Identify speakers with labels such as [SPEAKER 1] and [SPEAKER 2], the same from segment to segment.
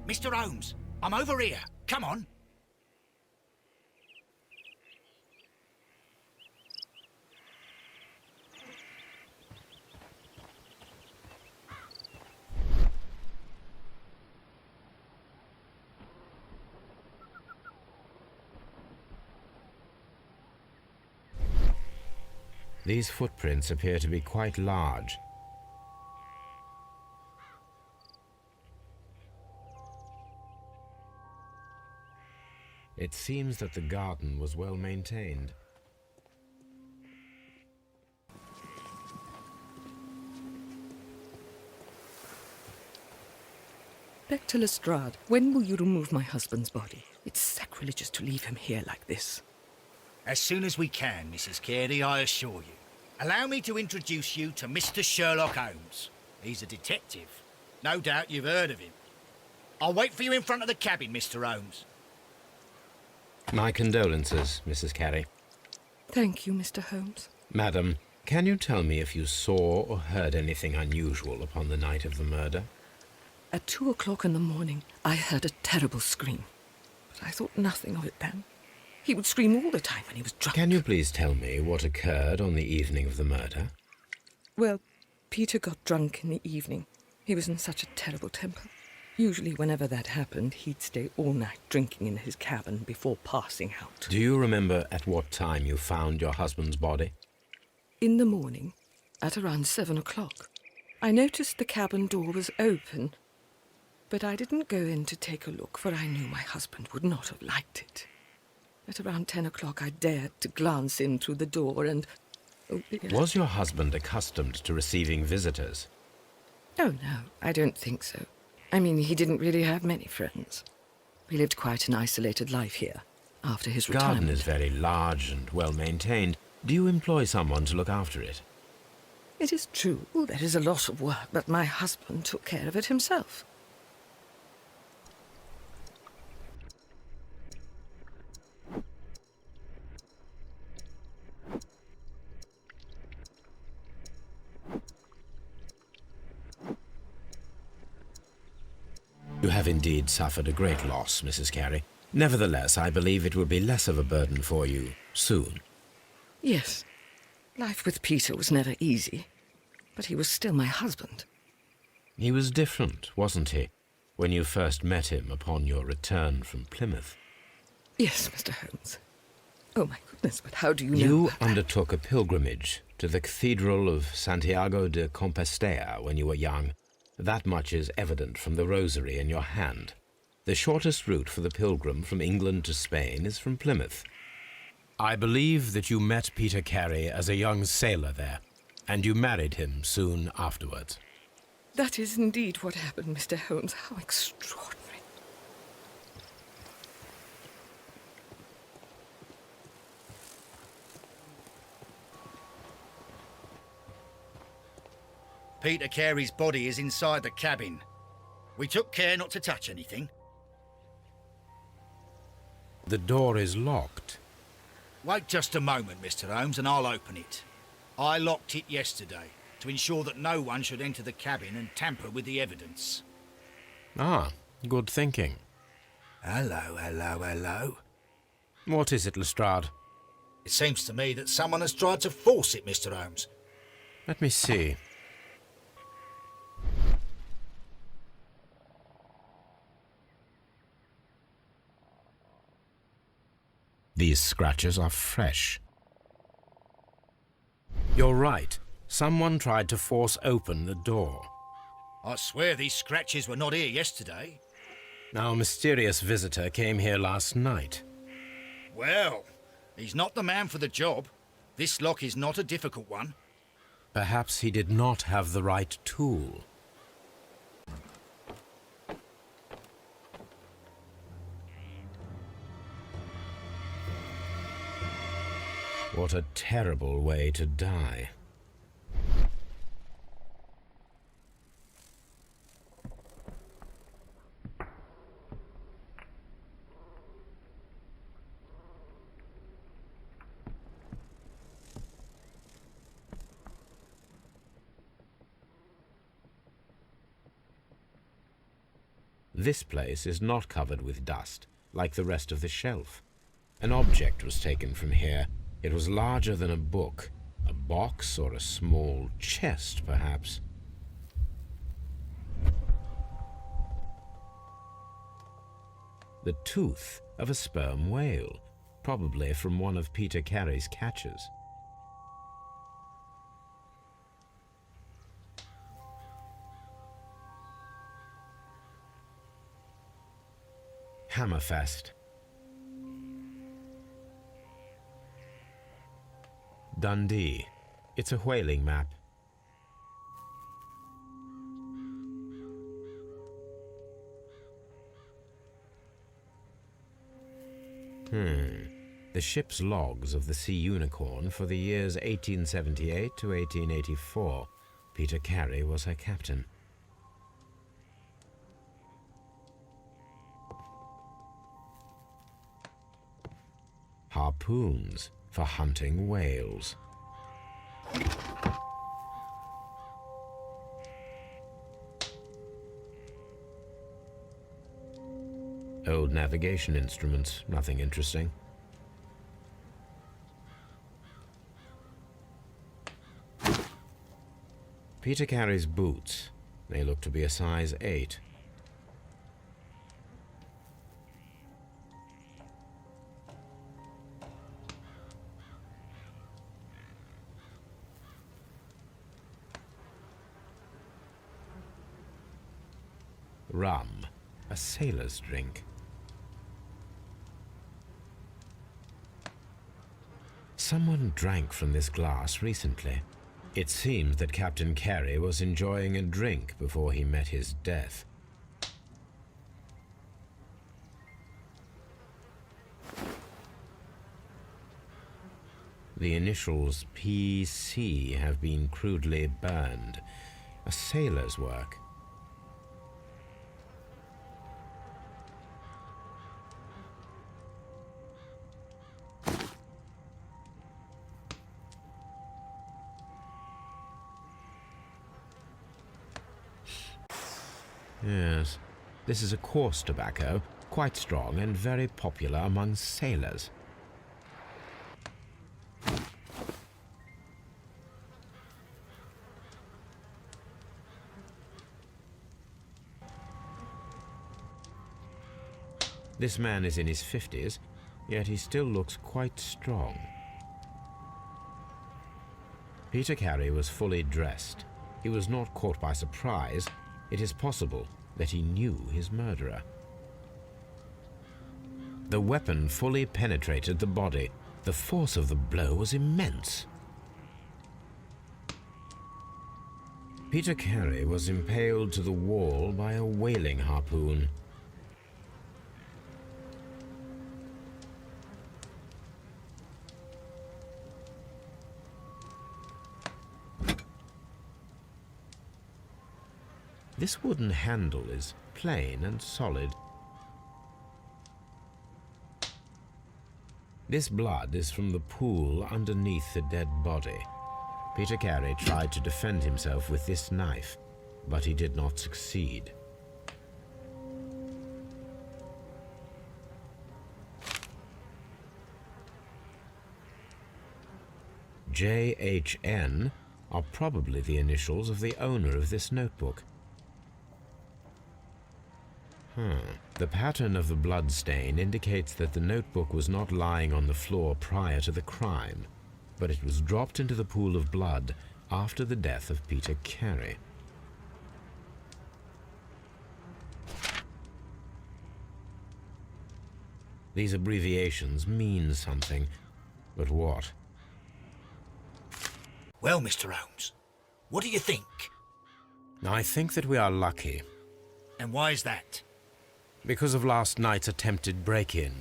[SPEAKER 1] Mr. Holmes, I'm over here. Come on.
[SPEAKER 2] These footprints appear to be quite large. It seems that the garden was well maintained.
[SPEAKER 3] Inspector Lestrade, when will you remove my husband's body? It's sacrilegious to leave him here like this.
[SPEAKER 1] As soon as we can, Mrs. Carey, I assure you. Allow me to introduce you to Mr. Sherlock Holmes. He's a detective. No doubt you've heard of him. I'll wait for you in front of the cabin, Mr. Holmes.
[SPEAKER 2] My condolences, Mrs. Carey.
[SPEAKER 3] Thank you, Mr. Holmes.
[SPEAKER 2] Madam, can you tell me if you saw or heard anything unusual upon the night of the murder?
[SPEAKER 3] At 2 o'clock in the morning, I heard a terrible scream. But I thought nothing of it then. He would scream all the time when he was drunk.
[SPEAKER 2] Can you please tell me what occurred on the evening of the murder?
[SPEAKER 3] Well, Peter got drunk in the evening. He was in such a terrible temper. Usually whenever that happened, he'd stay all night drinking in his cabin before passing out.
[SPEAKER 2] Do you remember at what time you found your husband's body?
[SPEAKER 3] In the morning, at around 7 o'clock. I noticed the cabin door was open, but I didn't go in to take a look, for I knew my husband would not have liked it. At around 10 o'clock, I dared to glance in through the door and... Oh, dear.
[SPEAKER 2] Was your husband accustomed to receiving visitors?
[SPEAKER 3] Oh, no, I don't think so. I mean, he didn't really have many friends. He lived quite an isolated life here, after his retirement.
[SPEAKER 2] The garden is very large and well-maintained. Do you employ someone to look after it?
[SPEAKER 3] It is true, there is a lot of work, but my husband took care of it himself.
[SPEAKER 2] You have indeed suffered a great loss, Mrs. Carey. Nevertheless, I believe it will be less of a burden for you soon.
[SPEAKER 3] Yes. Life with Peter was never easy, but he was still my husband.
[SPEAKER 2] He was different, wasn't he, when you first met him upon your return from Plymouth?
[SPEAKER 3] Yes, Mr. Holmes. Oh, my goodness, but how do you know
[SPEAKER 2] You
[SPEAKER 3] about that?
[SPEAKER 2] undertook a pilgrimage to the Cathedral of Santiago de Compostela when you were young. That much is evident from the rosary in your hand. The shortest route for the pilgrim from England to Spain is from Plymouth. I believe that you met Peter Carey as a young sailor there, and you married him soon afterwards.
[SPEAKER 3] That is indeed what happened, Mr. Holmes. How extraordinary.
[SPEAKER 1] Peter Carey's body is inside the cabin. We took care not to touch anything.
[SPEAKER 2] The door is locked.
[SPEAKER 1] Wait just a moment, Mr. Holmes, and I'll open it. I locked it yesterday to ensure that no one should enter the cabin and tamper with the evidence.
[SPEAKER 2] Ah, good thinking.
[SPEAKER 1] Hello, hello, hello.
[SPEAKER 2] What is it, Lestrade?
[SPEAKER 1] It seems to me that someone has tried to force it, Mr. Holmes.
[SPEAKER 2] Let me see. These scratches are fresh. You're right. Someone tried to force open the door.
[SPEAKER 1] I swear these scratches were not here yesterday.
[SPEAKER 2] Our mysterious visitor came here last night.
[SPEAKER 1] Well, he's not the man for the job. This lock is not a difficult one.
[SPEAKER 2] Perhaps he did not have the right tool. What a terrible way to die. This place is not covered with dust, like the rest of the shelf. An object was taken from here. It was larger than a book, a box or a small chest, perhaps. The tooth of a sperm whale, probably from one of Peter Carey's catches. Hammerfest. Dundee. It's a whaling map. The ship's logs of the Sea Unicorn for the years 1878 to 1884. Peter Carey was her captain. Harpoons for hunting whales. Old navigation instruments, nothing interesting. Peter Carey's boots. They look to be a size 8. Rum, a sailor's drink. Someone drank from this glass recently. It seems that Captain Carey was enjoying a drink before he met his death. The initials PC have been crudely burned. A sailor's work. Yes, this is a coarse tobacco, quite strong and very popular among sailors. This man is in his 50s, yet he still looks quite strong. Peter Carey was fully dressed. He was not caught by surprise. It is possible that he knew his murderer. The weapon fully penetrated the body. The force of the blow was immense. Peter Carey was impaled to the wall by a whaling harpoon. This wooden handle is plain and solid. This blood is from the pool underneath the dead body. Peter Carey tried to defend himself with this knife, but he did not succeed. JHN are probably the initials of the owner of this notebook. The pattern of the blood stain indicates that the notebook was not lying on the floor prior to the crime, but it was dropped into the pool of blood after the death of Peter Carey. These abbreviations mean something, but what?
[SPEAKER 1] Well, Mr. Holmes, what do you think?
[SPEAKER 2] I think that we are lucky.
[SPEAKER 1] And why is that?
[SPEAKER 2] Because of last night's attempted break-in.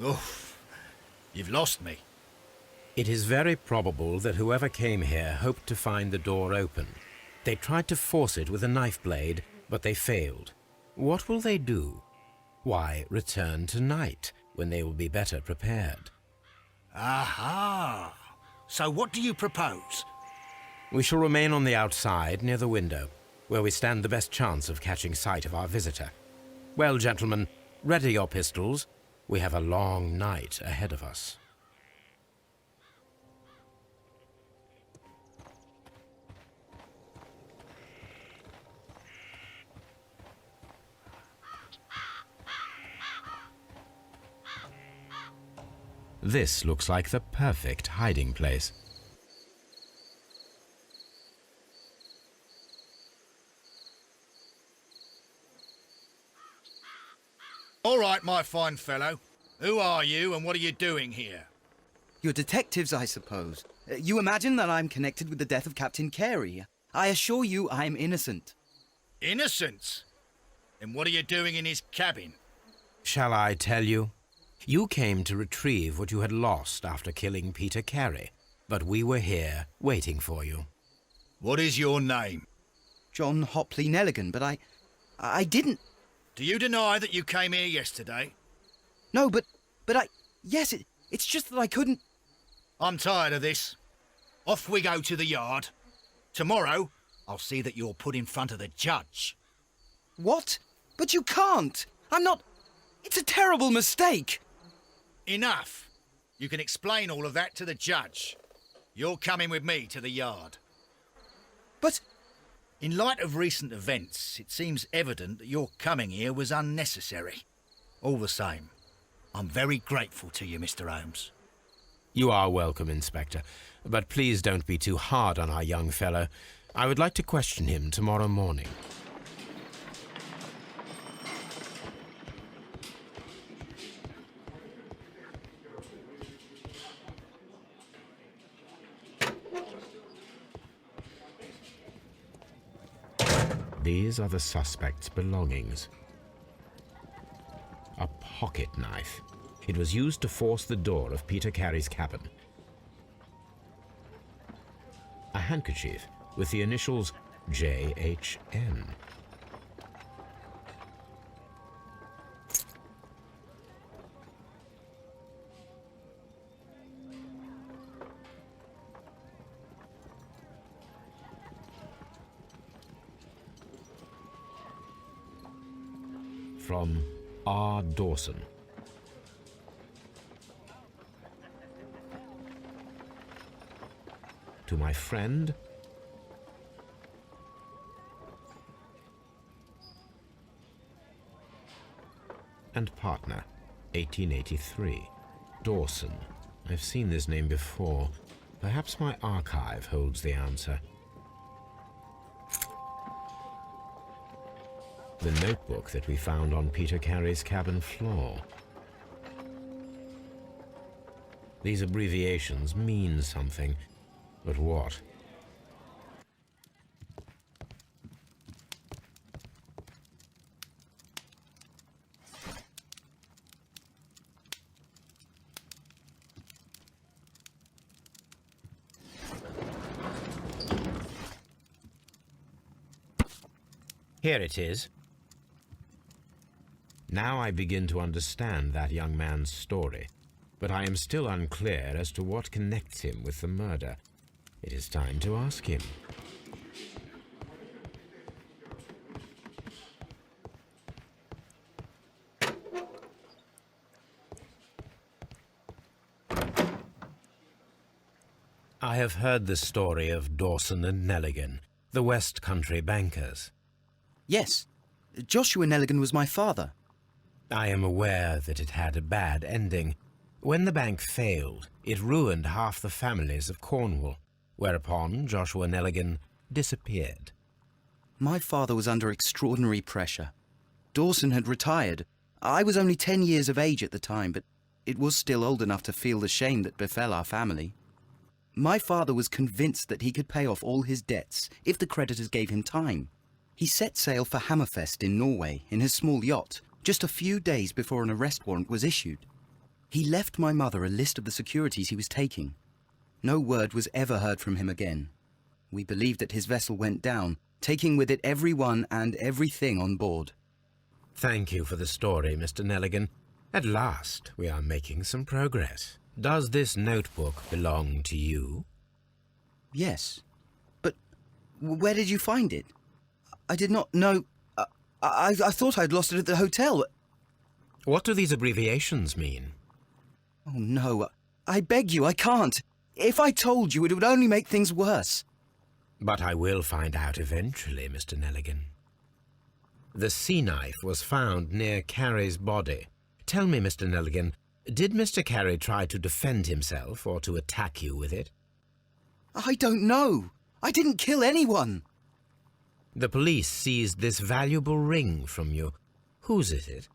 [SPEAKER 1] Oof, you've lost me.
[SPEAKER 2] It is very probable that whoever came here hoped to find the door open. They tried to force it with a knife blade, but they failed. What will they do? Why, return tonight, when they will be better prepared.
[SPEAKER 1] Aha! So what do you propose?
[SPEAKER 2] We shall remain on the outside, near the window. where we stand the best chance of catching sight of our visitor. Well, gentlemen, ready your pistols. We have a long night ahead of us. This looks like the perfect hiding place.
[SPEAKER 1] All right, my fine fellow. Who are you and what are you doing here?
[SPEAKER 4] You're detectives, I suppose. You imagine that I'm connected with the death of Captain Carey. I assure you I'm innocent.
[SPEAKER 1] Innocent? Then what are you doing in his cabin?
[SPEAKER 2] Shall I tell you? You came to retrieve what you had lost after killing Peter Carey, but we were here waiting for you.
[SPEAKER 1] What is your name?
[SPEAKER 4] John Hopley Neligan, but I didn't...
[SPEAKER 1] Do you deny that you came here yesterday?
[SPEAKER 4] No, but yes, it's just that I couldn't...
[SPEAKER 1] I'm tired of this. Off we go to the yard. Tomorrow, I'll see that you're put in front of the judge.
[SPEAKER 4] What? But you can't! I'm not... It's a terrible mistake!
[SPEAKER 1] Enough. You can explain all of that to the judge. You're coming with me to the yard.
[SPEAKER 4] But...
[SPEAKER 1] In light of recent events, it seems evident that your coming here was unnecessary. All the same, I'm very grateful to you, Mr. Holmes.
[SPEAKER 2] You are welcome, Inspector, but please don't be too hard on our young fellow. I would like to question him tomorrow morning. These are the suspect's belongings. A pocket knife. It was used to force the door of Peter Carey's cabin. A handkerchief with the initials JHN. From R. Dawson. To my friend and partner, 1883. Dawson. I've seen this name before. Perhaps my archive holds the answer. The notebook that we found on Peter Carey's cabin floor. These abbreviations mean something, but what? Here it is. Now I begin to understand that young man's story, but I am still unclear as to what connects him with the murder. It is time to ask him. I have heard the story of Dawson and Neligan, the West Country bankers.
[SPEAKER 4] Yes, Joshua Neligan was my father.
[SPEAKER 2] I am aware that it had a bad ending. When the bank failed, it ruined half the families of Cornwall, whereupon Joshua Neligan disappeared.
[SPEAKER 4] My father was under extraordinary pressure. Dawson had retired. I was only 10 years of age at the time, but it was still old enough to feel the shame that befell our family. My father was convinced that he could pay off all his debts if the creditors gave him time. He set sail for Hammerfest in Norway in his small yacht, just a few days before an arrest warrant was issued. He left my mother a list of the securities he was taking. No word was ever heard from him again. We believed that his vessel went down, taking with it everyone and everything on board.
[SPEAKER 2] Thank you for the story, Mr. Neligan. At last, we are making some progress. Does this notebook belong to you?
[SPEAKER 4] Yes. But where did you find it? I did not know... I thought I'd lost it at the hotel.
[SPEAKER 2] What do these abbreviations mean?
[SPEAKER 4] Oh, no. I beg you, I can't. If I told you, it would only make things worse.
[SPEAKER 2] But I will find out eventually, Mr. Neligan. The sea knife was found near Carey's body. Tell me, Mr. Neligan, did Mr. Carey try to defend himself or to attack you with it?
[SPEAKER 4] I don't know. I didn't kill anyone.
[SPEAKER 2] The police seized this valuable ring from you. Whose is it?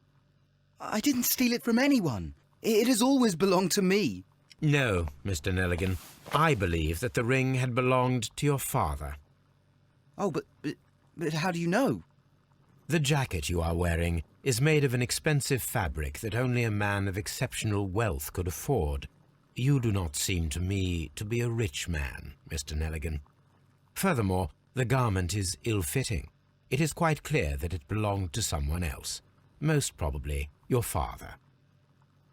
[SPEAKER 4] I didn't steal it from anyone. It has always belonged to me.
[SPEAKER 2] No, Mr. Neligan. I believe that the ring had belonged to your father.
[SPEAKER 4] Oh, but how do you know?
[SPEAKER 2] The jacket you are wearing is made of an expensive fabric that only a man of exceptional wealth could afford. You do not seem to me to be a rich man, Mr. Neligan. Furthermore, the garment is ill-fitting. It is quite clear that it belonged to someone else, most probably your father.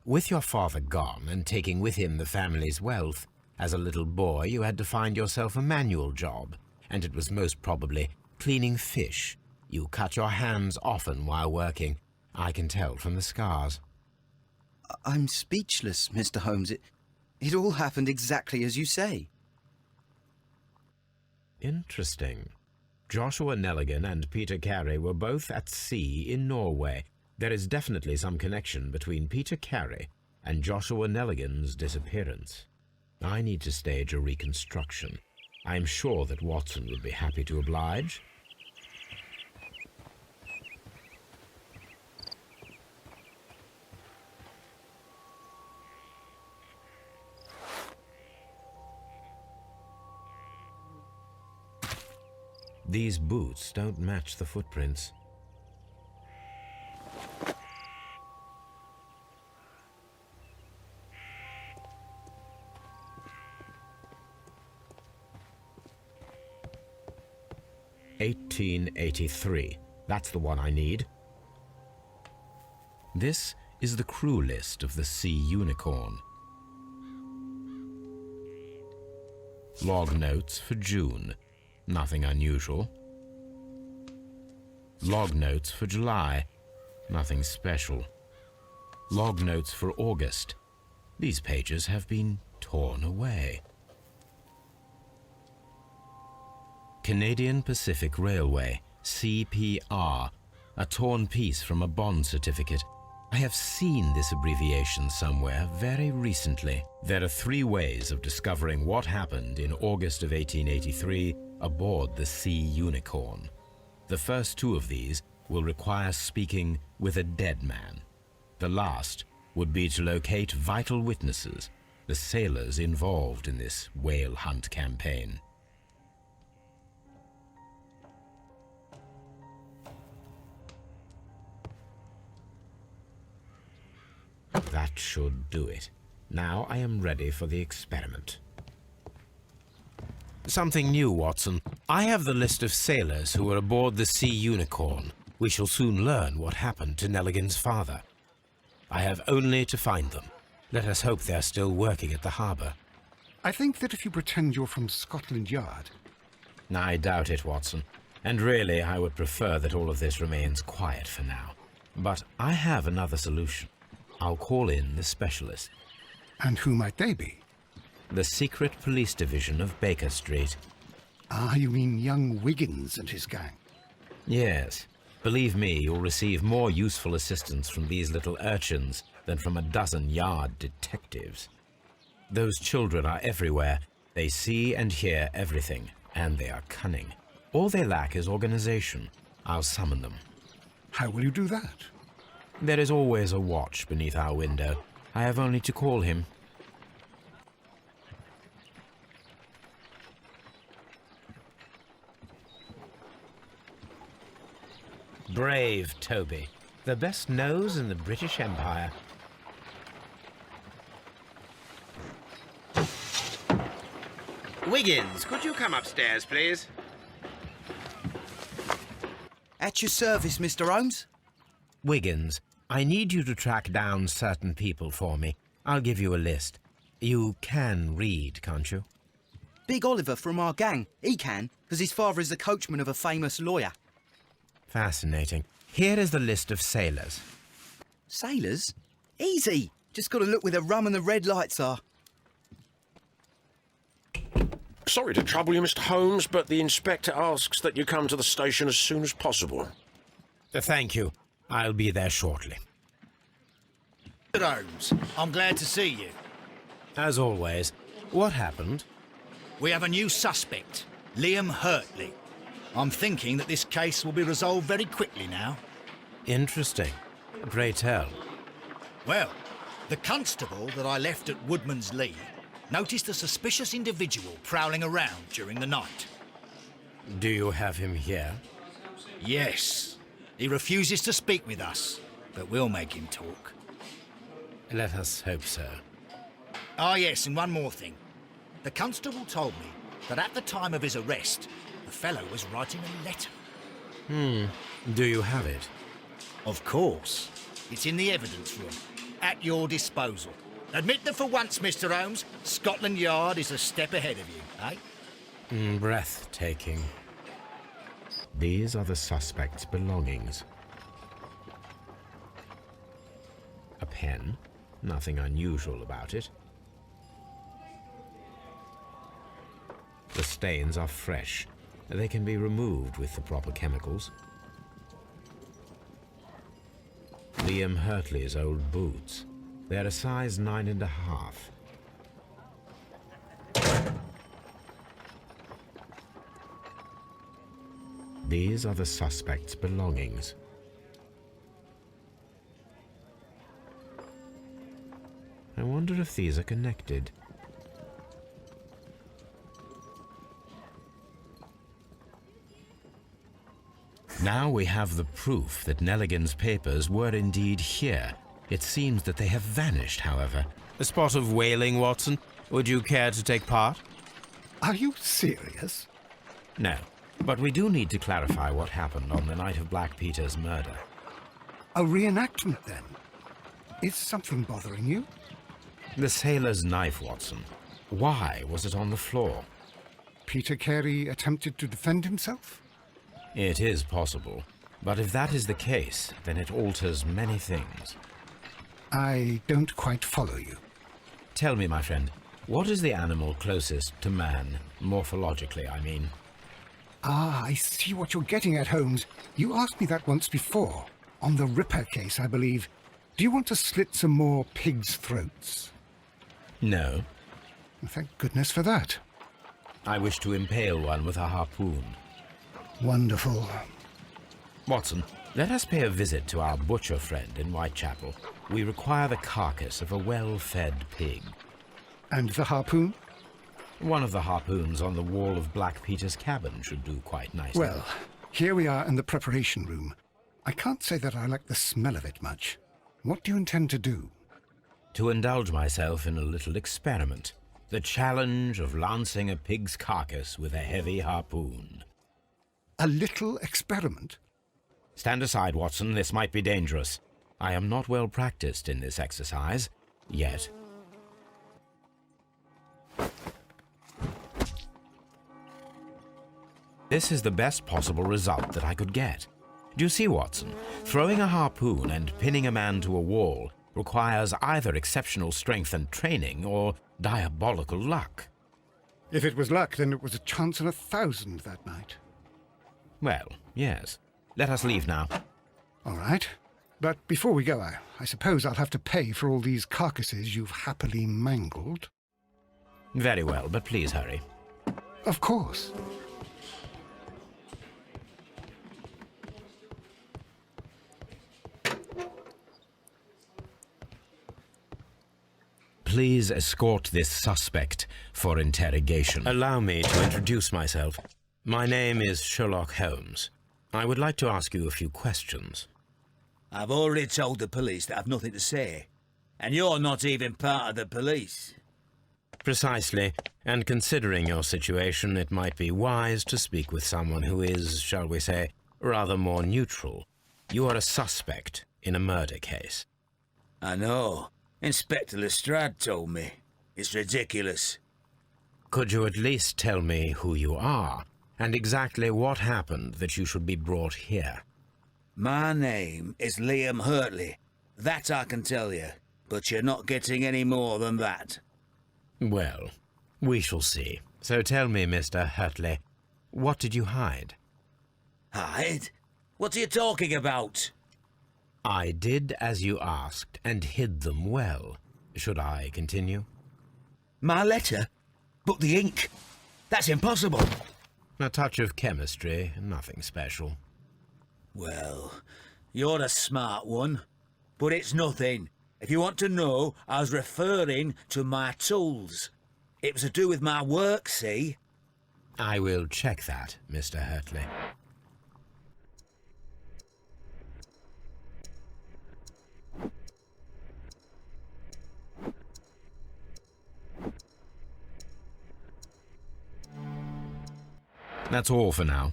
[SPEAKER 2] With your father gone and taking with him the family's wealth, as a little boy you had to find yourself a manual job, and it was most probably cleaning fish. You cut your hands often while working. I can tell from the scars.
[SPEAKER 4] I'm speechless, Mr. Holmes. It all happened exactly as you say.
[SPEAKER 2] Interesting. Joshua Neligan and Peter Carey were both at sea in Norway. There is definitely some connection between Peter Carey and Joshua Neligan's disappearance. I need to stage a reconstruction. I am sure that Watson would be happy to oblige. These boots don't match the footprints. "1883. That's the one I need. This is the crew list of the Sea Unicorn. Log notes for June. Nothing unusual. Log notes for July. Nothing special. Log notes for August. These pages have been torn away. Canadian Pacific Railway, CPR, a torn piece from a bond certificate. I have seen this abbreviation somewhere very recently. There are 3 ways of discovering what happened in August of 1883 aboard the Sea Unicorn. The first 2 of these will require speaking with a dead man. The last would be to locate vital witnesses, the sailors involved in this whale hunt campaign. That should do it. Now I am ready for the experiment. Something new, Watson. I have the list of sailors who were aboard the Sea Unicorn. We shall soon learn what happened to Neligan's father. I have only to find them. Let us hope they're still working at the harbour.
[SPEAKER 5] I think that if you pretend you're from Scotland Yard...
[SPEAKER 2] I doubt it, Watson. And really, I would prefer that all of this remains quiet for now. But I have another solution. I'll call in the specialist.
[SPEAKER 5] And who might they be?
[SPEAKER 2] The secret police division of Baker Street.
[SPEAKER 5] Ah, you mean young Wiggins and his gang?
[SPEAKER 2] Yes. Believe me, you'll receive more useful assistance from these little urchins than from a dozen yard detectives. Those children are everywhere. They see and hear everything, and they are cunning. All they lack is organization. I'll summon them.
[SPEAKER 5] How will you do that?
[SPEAKER 2] There is always a watch beneath our window. I have only to call him. Brave Toby, the best nose in the British Empire.
[SPEAKER 6] Wiggins, could you come upstairs, please?
[SPEAKER 4] At your service, Mr. Holmes.
[SPEAKER 2] Wiggins, I need you to track down certain people for me. I'll give you a list. You can read, can't you?
[SPEAKER 4] Big Oliver from our gang. He can, because his father is the coachman of a famous lawyer.
[SPEAKER 2] Fascinating. Here is the list of sailors.
[SPEAKER 4] Sailors? Easy. Just got to look where the rum and the red lights are.
[SPEAKER 7] Sorry to trouble you, Mr. Holmes, but the inspector asks that you come to the station as soon as possible.
[SPEAKER 2] Thank you. I'll be there shortly.
[SPEAKER 1] Mr. Holmes, I'm glad to see you.
[SPEAKER 2] As always, what happened?
[SPEAKER 1] We have a new suspect, Liam Hurtley. I'm thinking that this case will be resolved very quickly now.
[SPEAKER 2] Interesting. Pray tell.
[SPEAKER 1] Well, the constable that I left at WOODMAN'S noticed a suspicious individual prowling around during the night.
[SPEAKER 2] Do you have him here?
[SPEAKER 1] Yes. He refuses to speak with us, but we'll make him talk.
[SPEAKER 2] Let us hope so.
[SPEAKER 1] Ah, yes, and one more thing. The constable told me that at the time of his arrest, the fellow was writing a letter.
[SPEAKER 2] Do you have it?
[SPEAKER 1] Of course. It's in the evidence room, at your disposal. Admit that for once, Mr. Holmes, Scotland Yard is a step ahead of you, eh?
[SPEAKER 2] Breathtaking. These are the suspect's belongings. A pen. Nothing unusual about it. The stains are fresh. They can be removed with the proper chemicals. Liam Hurtley's old boots. They're a size 9.5. These are the suspect's belongings. I wonder if these are connected. Now we have the proof that Neligan's papers were indeed here. It seems that they have vanished, however. A spot of whaling, Watson? Would you care to take part?
[SPEAKER 5] Are you serious?
[SPEAKER 2] No, but we do need to clarify what happened on the night of Black Peter's murder.
[SPEAKER 5] A reenactment, then? Is something bothering you?
[SPEAKER 2] The sailor's knife, Watson. Why was it on the floor?
[SPEAKER 5] Peter Carey attempted to defend himself?
[SPEAKER 2] It is possible, but if that is the case, then it alters many things.
[SPEAKER 5] I don't quite follow you.
[SPEAKER 2] Tell me, my friend, what is the animal closest to man, morphologically, I mean?
[SPEAKER 5] Ah, I see what you're getting at, Holmes. You asked me that once before. On the Ripper case, I believe. Do you want to slit some more pigs' throats?
[SPEAKER 2] No.
[SPEAKER 5] Thank goodness for that.
[SPEAKER 2] I wish to impale one with a harpoon.
[SPEAKER 5] Wonderful.
[SPEAKER 2] Watson, let us pay a visit to our butcher friend in Whitechapel. We require the carcass of a well-fed pig.
[SPEAKER 5] And the harpoon?
[SPEAKER 2] One of the harpoons on the wall of Black Peter's cabin should do quite nicely.
[SPEAKER 5] Well, here we are in the preparation room. I can't say that I like the smell of it much. What do you intend to do?
[SPEAKER 2] To indulge myself in a little experiment. The challenge of lancing a pig's carcass with a heavy harpoon.
[SPEAKER 5] A little experiment?
[SPEAKER 2] Stand aside, Watson. This might be dangerous. I am not well practiced in this exercise, yet. This is the best possible result that I could get. Do you see, Watson? Throwing a harpoon and pinning a man to a wall requires either exceptional strength and training or diabolical luck.
[SPEAKER 5] If it was luck, then it was a chance in 1,000 that night.
[SPEAKER 2] Well, yes. Let us leave now.
[SPEAKER 5] All right. But before we go, I suppose I'll have to pay for all these carcasses you've happily mangled.
[SPEAKER 2] Very well, but please hurry.
[SPEAKER 5] Of course.
[SPEAKER 2] Please escort this suspect for interrogation. Allow me to introduce myself. My name is Sherlock Holmes. I would like to ask you a few questions.
[SPEAKER 8] I've already told the police that I've nothing to say. And you're not even part of the police.
[SPEAKER 2] Precisely. And considering your situation, it might be wise to speak with someone who is, shall we say, rather more neutral. You are a suspect in a murder case.
[SPEAKER 8] I know. Inspector Lestrade told me. It's ridiculous.
[SPEAKER 2] Could you at least tell me who you are, and exactly what happened that you should be brought here?
[SPEAKER 8] My name is Liam Hurtley. That I can tell you, but you're not getting any more than that.
[SPEAKER 2] Well, we shall see. So tell me, Mr. Hurtley, what did you hide?
[SPEAKER 8] Hide? What are you talking about?
[SPEAKER 2] I did as you asked, and hid them well. Should I continue?
[SPEAKER 8] My letter? But the ink? That's impossible.
[SPEAKER 2] A touch of chemistry, nothing special.
[SPEAKER 8] Well, you're a smart one, but it's nothing. If you want to know, I was referring to my tools. It was to do with my work, see?
[SPEAKER 2] I will check that, Mr. Hurtley. That's all for now.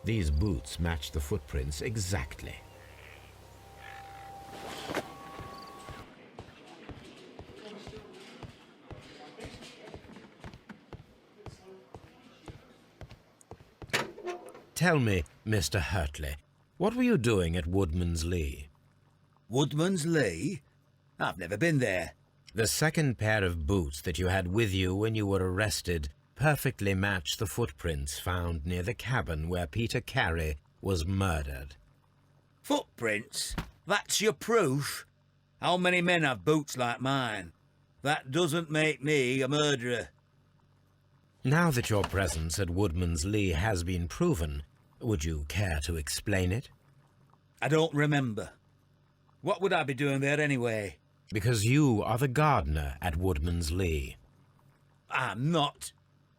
[SPEAKER 2] These boots match the footprints exactly. Tell me, Mr. Hurtley, what were you doing at Woodman's Lee?
[SPEAKER 8] Woodman's Lee? I've never been there.
[SPEAKER 2] The second pair of boots that you had with you when you were arrested perfectly match the footprints found near the cabin where Peter Carey was murdered.
[SPEAKER 8] Footprints? That's your proof? How many men have boots like mine? That doesn't make me a murderer.
[SPEAKER 2] Now that your presence at Woodman's Lee has been proven, would you care to explain it?
[SPEAKER 8] I don't remember. What would I be doing there anyway?
[SPEAKER 2] Because you are the gardener at Woodman's Lee.
[SPEAKER 8] I'm not.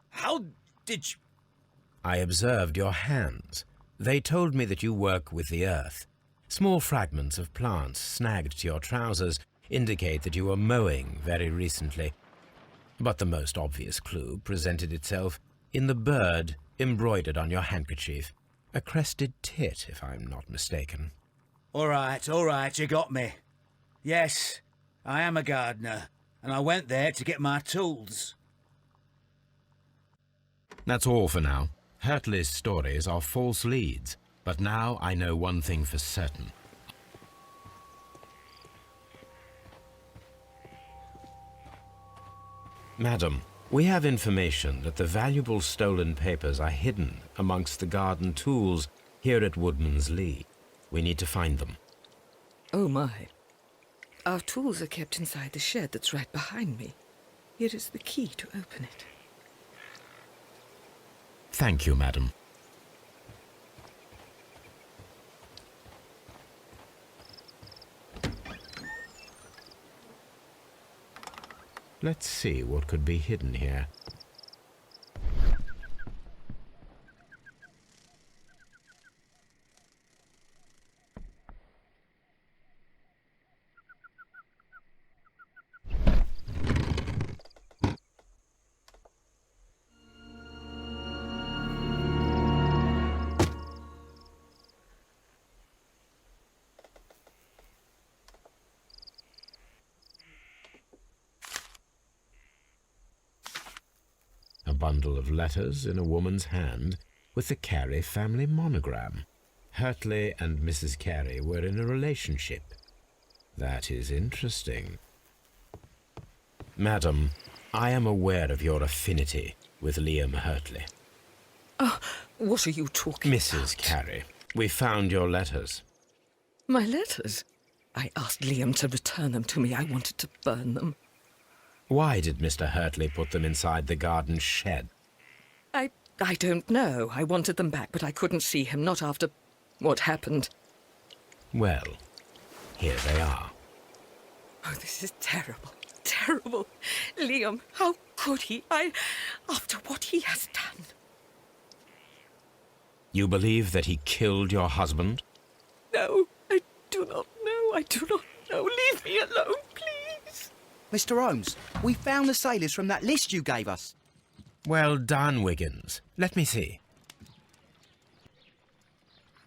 [SPEAKER 8] How did you...
[SPEAKER 2] I observed your hands. They told me that you work with the earth. Small fragments of plants snagged to your trousers indicate that you were mowing very recently. But the most obvious clue presented itself in the bird embroidered on your handkerchief. A crested tit, if I'm not mistaken.
[SPEAKER 8] All right, you got me. Yes, I am a gardener, and I went there to get my tools.
[SPEAKER 2] That's all for now. Hurtley's stories are false leads, but now I know one thing for certain. Madam, we have information that the valuable stolen papers are hidden amongst the garden tools here at Woodman's Lee. We need to find them.
[SPEAKER 3] Oh, my. Our tools are kept inside the shed that's right behind me. Here is the key to open it.
[SPEAKER 2] Thank you, madam. Let's see what could be hidden here. A bundle of letters in a woman's hand with the Carey family monogram. Hurtley and Mrs. Carey were in a relationship. That is interesting. Madam, I am aware of your affinity with Liam Hurtley.
[SPEAKER 3] What are you talking
[SPEAKER 2] Mrs.
[SPEAKER 3] about?
[SPEAKER 2] Carey, we found your letters.
[SPEAKER 3] My letters? I asked Liam to return them to me. I wanted to burn them.
[SPEAKER 2] Why did Mr. Hurtley put them inside the garden shed?
[SPEAKER 3] I don't know. I wanted them back, but I couldn't see him, not after what happened.
[SPEAKER 2] Well, here they are.
[SPEAKER 3] Oh, this is terrible. Terrible. Liam, how could he? After what he has done.
[SPEAKER 2] You believe that he killed your husband?
[SPEAKER 3] No, I do not know. I do not know. Leave me alone, please.
[SPEAKER 4] Mr. Holmes, we found the sailors from that list you gave us.
[SPEAKER 2] Well done, Wiggins. Let me see.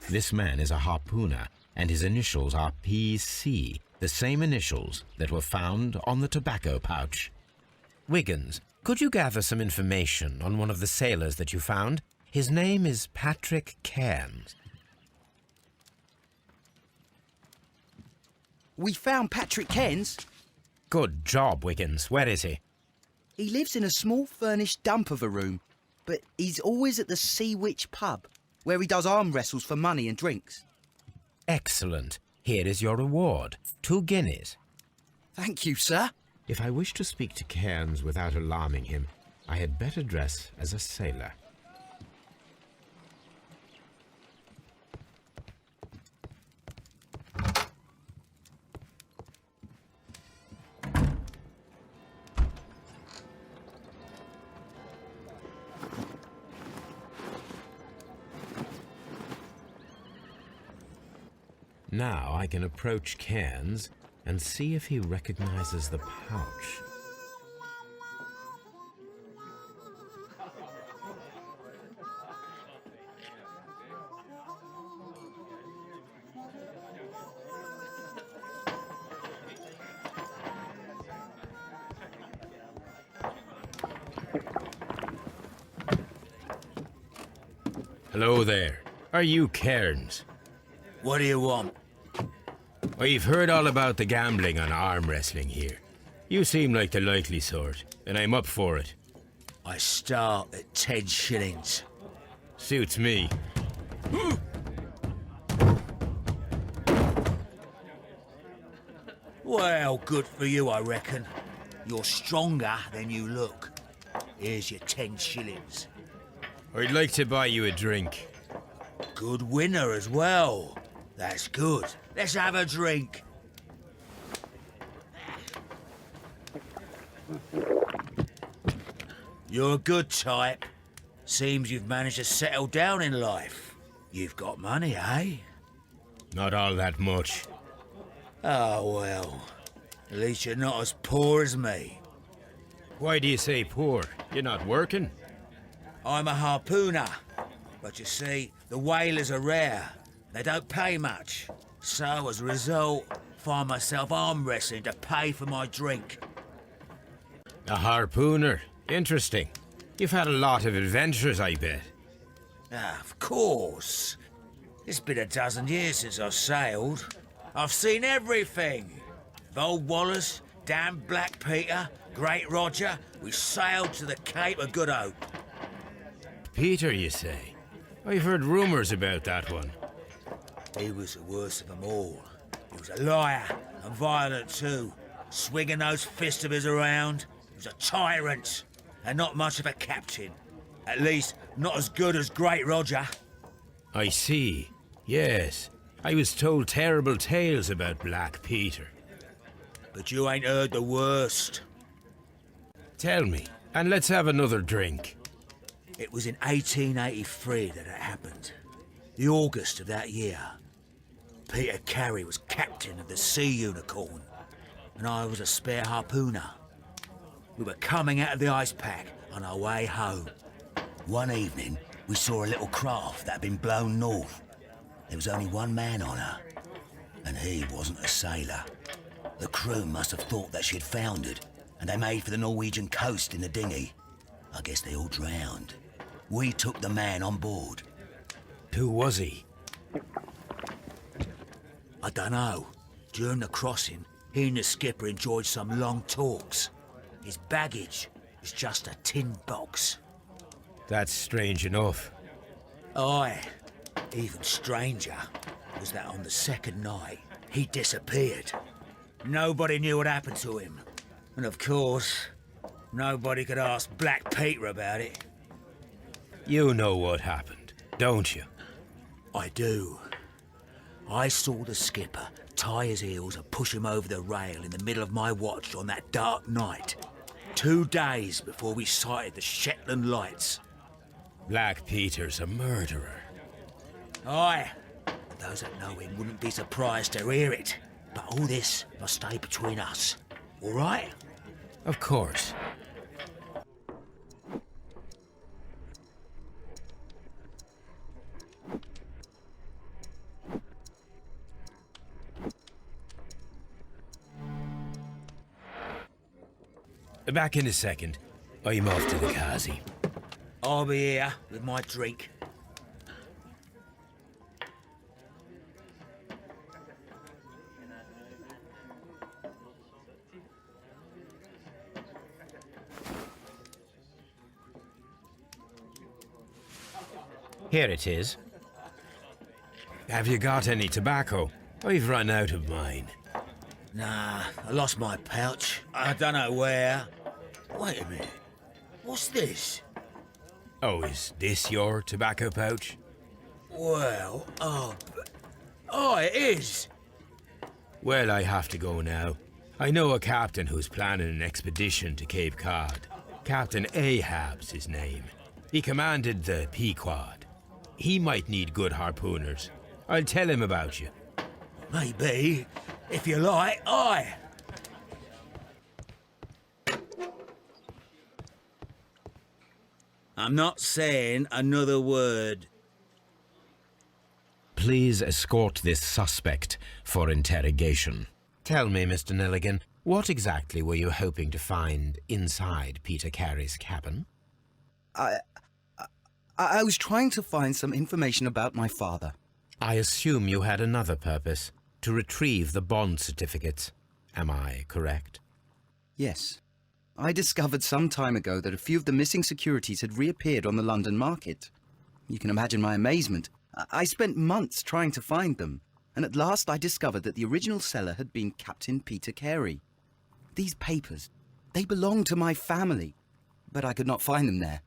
[SPEAKER 2] This man is a harpooner, and his initials are PC, the same initials that were found on the tobacco pouch. Wiggins, could you gather some information on one of the sailors that you found? His name is Patrick Cairns.
[SPEAKER 4] We found Patrick Cairns.
[SPEAKER 2] Good job, Wiggins. Where is he?
[SPEAKER 4] He lives in a small furnished dump of a room, but he's always at the Sea Witch pub, where he does arm wrestles for money and drinks.
[SPEAKER 2] Excellent. Here is your reward. 2 guineas.
[SPEAKER 4] Thank you, sir.
[SPEAKER 2] If I wish to speak to Cairns without alarming him, I had better dress as a sailor. Now I can approach Cairns and see if he recognizes the pouch. Hello there. Are you Cairns?
[SPEAKER 8] What do you want?
[SPEAKER 2] We've heard all about the gambling on arm wrestling here. You seem like the likely sort, and I'm up for it.
[SPEAKER 8] I start at 10 shillings.
[SPEAKER 2] Suits me.
[SPEAKER 8] Well, good for you, I reckon. You're stronger than you look. Here's your 10 shillings.
[SPEAKER 2] I'd like to buy you a drink.
[SPEAKER 8] Good winner as well. That's good. Let's have a drink. You're a good type. Seems you've managed to settle down in life. You've got money, eh?
[SPEAKER 2] Not all that much.
[SPEAKER 8] Oh, well. At least you're not as poor as me.
[SPEAKER 2] Why do you say poor? You're not working?
[SPEAKER 8] I'm a harpooner. But you see, the whalers are rare. They don't pay much. So, as a result, find myself arm wrestling to pay for my drink.
[SPEAKER 2] A harpooner? Interesting. You've had a lot of adventures, I bet.
[SPEAKER 8] Ah, of course. It's been a dozen years since I've sailed. I've seen everything. Old Wallace, damn Black Peter, Great Roger, we sailed to the Cape of Good Hope.
[SPEAKER 2] Peter, you say? I've heard rumours about that one.
[SPEAKER 8] He was the worst of them all. He was a liar, and violent too, swinging those fists of his around. He was a tyrant, and not much of a captain. At least, not as good as Great Roger.
[SPEAKER 2] I see. Yes. I was told terrible tales about Black Peter.
[SPEAKER 8] But you ain't heard the worst.
[SPEAKER 2] Tell me, and let's have another drink.
[SPEAKER 8] It was in 1883 that it happened. The August of that year. Peter Carey was captain of the Sea Unicorn, and I was a spare harpooner. We were coming out of the ice pack on our way home. One evening, we saw a little craft that had been blown north. There was only one man on her, and he wasn't a sailor. The crew must have thought that she had foundered, and they made for the Norwegian coast in the dinghy. I guess they all drowned. We took the man on board.
[SPEAKER 2] Who was he?
[SPEAKER 8] I dunno. During the crossing, he and the skipper enjoyed some long talks. His baggage was just a tin box.
[SPEAKER 2] That's strange enough.
[SPEAKER 8] Aye. Even stranger was that on the second night, he disappeared. Nobody knew what happened to him. And of course, nobody could ask Black Peter about it.
[SPEAKER 2] You know what happened, don't you?
[SPEAKER 8] I do. I saw the skipper tie his heels and push him over the rail in the middle of my watch on that dark night. 2 days before we sighted the Shetland lights.
[SPEAKER 2] Black Peter's a murderer.
[SPEAKER 8] Aye. Those that know him wouldn't be surprised to hear it. But all this must stay between us. All right?
[SPEAKER 2] Of course. Back in a second. I'm off to the Kazi.
[SPEAKER 8] I'll be here with my drink.
[SPEAKER 2] Here it is. Have you got any tobacco? I've run out of mine.
[SPEAKER 8] Nah, I lost my pouch. I don't know where. Wait a minute. What's this?
[SPEAKER 2] Oh, is this your tobacco pouch?
[SPEAKER 8] Well, oh, it is.
[SPEAKER 2] Well, I have to go now. I know a captain who's planning an expedition to Cape Cod. Captain Ahab's his name. He commanded the Pequod. He might need good harpooners. I'll tell him about you.
[SPEAKER 8] Maybe. If you like, aye. I'm not saying another word.
[SPEAKER 2] Please escort this suspect for interrogation. Tell me, Mr. Neligan, what exactly were you hoping to find inside Peter Carey's cabin?
[SPEAKER 4] I was trying to find some information about my father.
[SPEAKER 2] I assume you had another purpose, to retrieve the bond certificates. Am I correct?
[SPEAKER 4] Yes. I discovered some time ago that a few of the missing securities had reappeared on the London market. You can imagine my amazement. I spent months trying to find them, and at last I discovered that the original seller had been Captain Peter Carey. These papers, they belong to my family, but I could not find them there.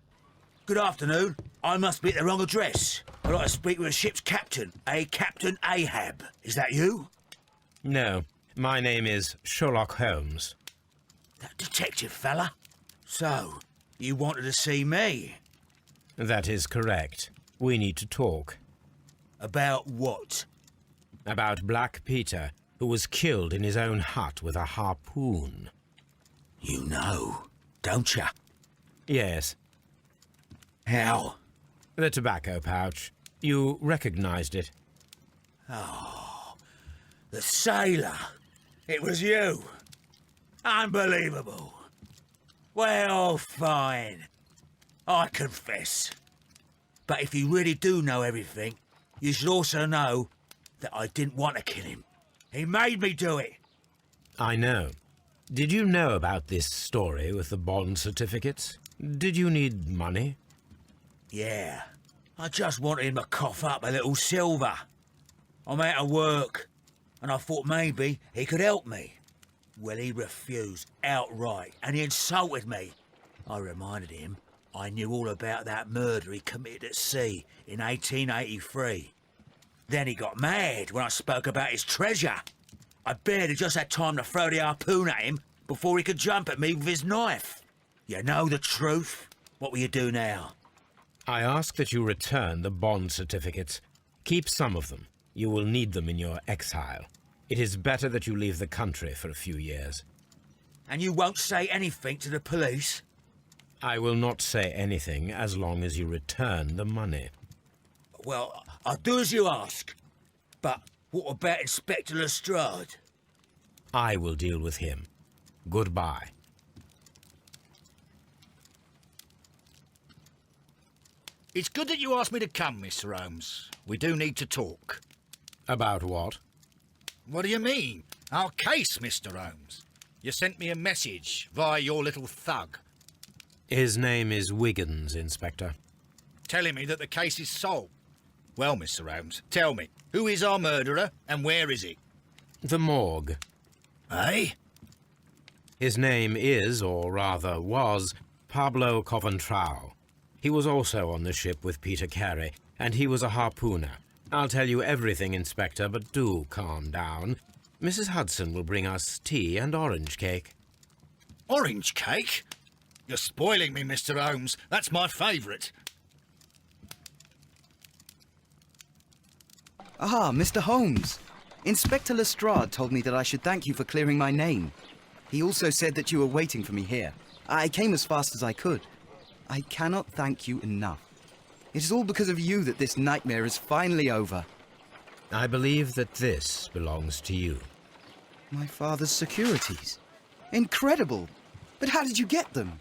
[SPEAKER 8] Good afternoon. I must be at the wrong address. I'd like to speak with a ship's captain, a Captain Ahab. Is that you?
[SPEAKER 2] No. My name is Sherlock Holmes.
[SPEAKER 8] That detective fella? So, you wanted to see me?
[SPEAKER 2] That is correct. We need to talk.
[SPEAKER 8] About what?
[SPEAKER 2] About Black Peter, who was killed in his own hut with a harpoon.
[SPEAKER 8] You know, don't you?
[SPEAKER 2] Yes.
[SPEAKER 8] How?
[SPEAKER 2] The tobacco pouch. You recognized it.
[SPEAKER 8] Oh, the sailor. It was you. Unbelievable. Well, fine. I confess. But if you really do know everything, you should also know that I didn't want to kill him. He made me do it.
[SPEAKER 2] I know. Did you know about this story with the bond certificates? Did you need money?
[SPEAKER 8] Yeah. I just wanted him to cough up a little silver. I'm out of work, and I thought maybe he could help me. Well, he refused outright, and he insulted me. I reminded him I knew all about that murder he committed at sea in 1883. Then he got mad when I spoke about his treasure. I barely just had time to throw the harpoon at him before he could jump at me with his knife. You know the truth. What will you do now?
[SPEAKER 2] I ask that you return the bond certificates. Keep some of them. You will need them in your exile. It is better that you leave the country for a few years.
[SPEAKER 8] And you won't say anything to the police?
[SPEAKER 2] I will not say anything as long as you return the money.
[SPEAKER 8] Well, I'll do as you ask. But what about Inspector Lestrade?
[SPEAKER 2] I will deal with him. Goodbye.
[SPEAKER 1] It's good that you asked me to come, Mr. Holmes. We do need to talk.
[SPEAKER 2] About what?
[SPEAKER 1] What do you mean? Our case, Mr. Holmes. You sent me a message via your little thug.
[SPEAKER 2] His name is Wiggins, Inspector.
[SPEAKER 1] Telling me that the case is solved. Well, Mr. Holmes, tell me, who is our murderer and where is he?
[SPEAKER 2] The morgue.
[SPEAKER 1] Eh?
[SPEAKER 2] His name is, or rather was, Pablo Coventral. He was also on the ship with Peter Carey, and he was a harpooner. I'll tell you everything, Inspector, but do calm down. Mrs. Hudson will bring us tea and orange cake.
[SPEAKER 1] Orange cake? You're spoiling me, Mr. Holmes. That's my favourite.
[SPEAKER 4] Ah, Mr. Holmes. Inspector Lestrade told me that I should thank you for clearing my name. He also said that you were waiting for me here. I came as fast as I could. I cannot thank you enough. It is all because of you that this nightmare is finally over.
[SPEAKER 2] I believe that this belongs to you.
[SPEAKER 4] My father's securities. Incredible! But how did you get them?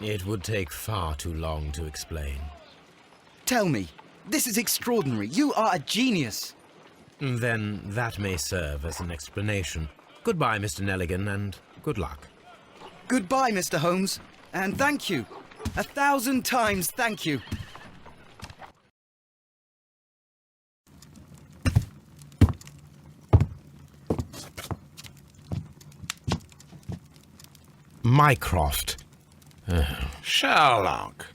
[SPEAKER 2] It would take far too long to explain.
[SPEAKER 4] Tell me. This is extraordinary. You are a genius.
[SPEAKER 2] Then that may serve as an explanation. Goodbye, Mr. Neligan, and good luck.
[SPEAKER 4] Goodbye, Mr. Holmes. And thank you. 1,000 times thank you.
[SPEAKER 2] Mycroft.
[SPEAKER 7] Sherlock.